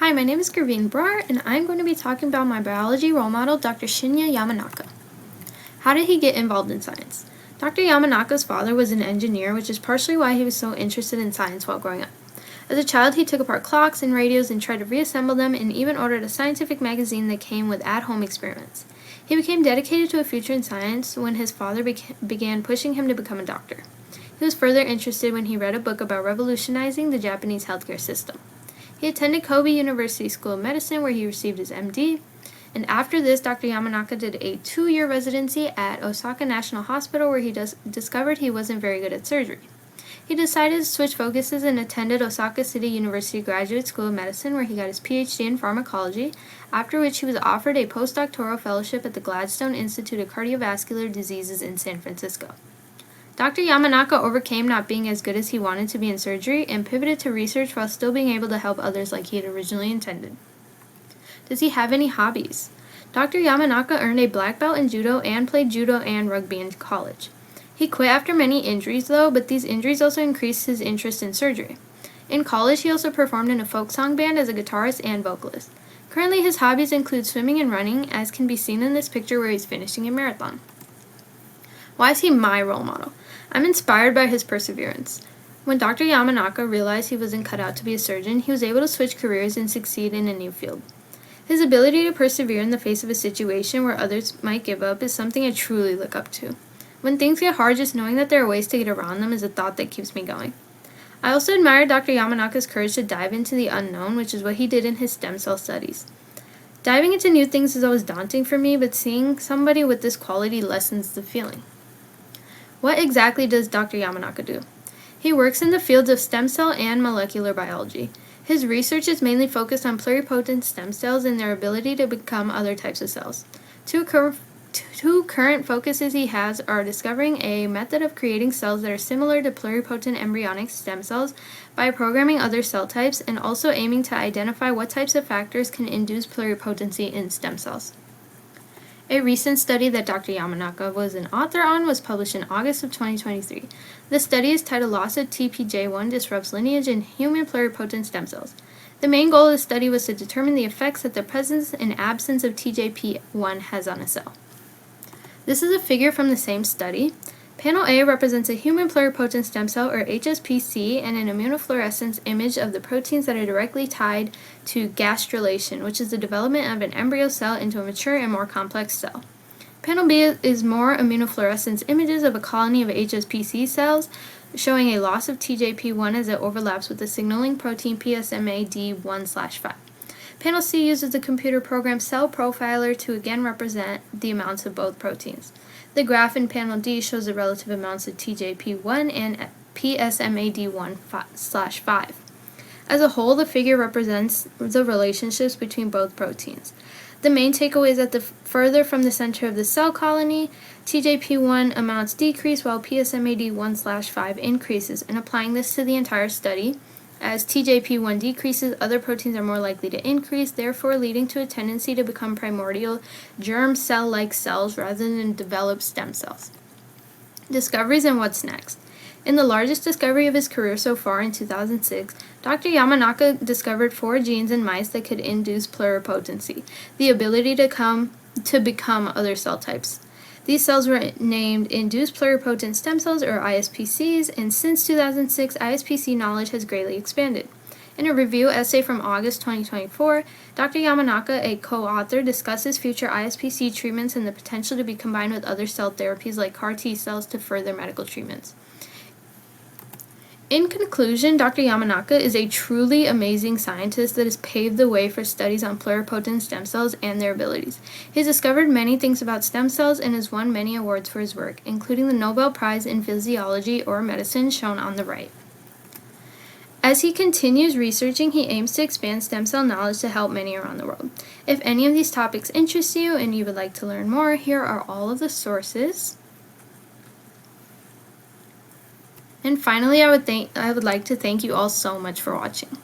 Hi, my name is Gurveen Brar, and I'm going to be talking about my biology role model, Dr. Shinya Yamanaka. How did he get involved in science? Dr. Yamanaka's father was an engineer, which is partially why he was so interested in science while growing up. As a child, he took apart clocks and radios and tried to reassemble them, and even ordered a scientific magazine that came with at-home experiments. He became dedicated to a future in science when his father began pushing him to become a doctor. He was further interested when he read a book about revolutionizing the Japanese healthcare system. He attended Kobe University School of Medicine, where he received his MD, and after this, Dr. Yamanaka did a 2-year residency at Osaka National Hospital, where he discovered he wasn't very good at surgery. He decided to switch focuses and attended Osaka City University Graduate School of Medicine, where he got his PhD in pharmacology, after which he was offered a postdoctoral fellowship at the Gladstone Institute of Cardiovascular Diseases in San Francisco. Dr. Yamanaka overcame not being as good as he wanted to be in surgery and pivoted to research while still being able to help others like he had originally intended. Does he have any hobbies? Dr. Yamanaka earned a black belt in judo and played judo and rugby in college. He quit after many injuries though, but these injuries also increased his interest in surgery. In college, he also performed in a folk song band as a guitarist and vocalist. Currently, his hobbies include swimming and running, as can be seen in this picture where he's finishing a marathon. Why is he my role model? I'm inspired by his perseverance. When Dr. Yamanaka realized he wasn't cut out to be a surgeon, he was able to switch careers and succeed in a new field. His ability to persevere in the face of a situation where others might give up is something I truly look up to. When things get hard, just knowing that there are ways to get around them is a thought that keeps me going. I also admire Dr. Yamanaka's courage to dive into the unknown, which is what he did in his stem cell studies. Diving into new things is always daunting for me, but seeing somebody with this quality lessens the feeling. What exactly does Dr. Yamanaka do? He works in the fields of stem cell and molecular biology. His research is mainly focused on pluripotent stem cells and their ability to become other types of cells. Two current focuses he has are discovering a method of creating cells that are similar to pluripotent embryonic stem cells by programming other cell types, and also aiming to identify what types of factors can induce pluripotency in stem cells. A recent study that Dr. Yamanaka was an author on was published in August of 2023. The study is titled Loss of TPJ1 Disrupts Lineage in Human Pluripotent Stem Cells. The main goal of the study was to determine the effects that the presence and absence of TJP1 has on a cell. This is a figure from the same study. Panel A represents a human pluripotent stem cell, or HSPC, and an immunofluorescence image of the proteins that are directly tied to gastrulation, which is the development of an embryo cell into a mature and more complex cell. Panel B is more immunofluorescence images of a colony of HSPC cells, showing a loss of TJP1 as it overlaps with the signaling protein PSMAD1/5. Panel C uses the computer program Cell Profiler to again represent the amounts of both proteins. The graph in panel D shows the relative amounts of TJP1 and PSMAD1/5. As a whole, the figure represents the relationships between both proteins. The main takeaway is that the further from the center of the cell colony, TJP1 amounts decrease while PSMAD1/5 increases, and applying this to the entire study, as TJP1 decreases, other proteins are more likely to increase, therefore leading to a tendency to become primordial germ cell-like cells rather than develop stem cells. Discoveries and what's next. In the largest discovery of his career so far in 2006, Dr. Yamanaka discovered 4 genes in mice that could induce pluripotency, the ability to become other cell types. These cells were named Induced Pluripotent Stem Cells, or ISPCs, and since 2006, ISPC knowledge has greatly expanded. In a review essay from August 2024, Dr. Yamanaka, a co-author, discusses future ISPC treatments and the potential to be combined with other cell therapies like CAR T cells to further medical treatments. In conclusion, Dr. Yamanaka is a truly amazing scientist that has paved the way for studies on pluripotent stem cells and their abilities. He has discovered many things about stem cells and has won many awards for his work, including the Nobel Prize in Physiology or Medicine shown on the right. As he continues researching, he aims to expand stem cell knowledge to help many around the world. If any of these topics interest you and you would like to learn more, here are all of the sources. And finally, I would like to thank you all so much for watching.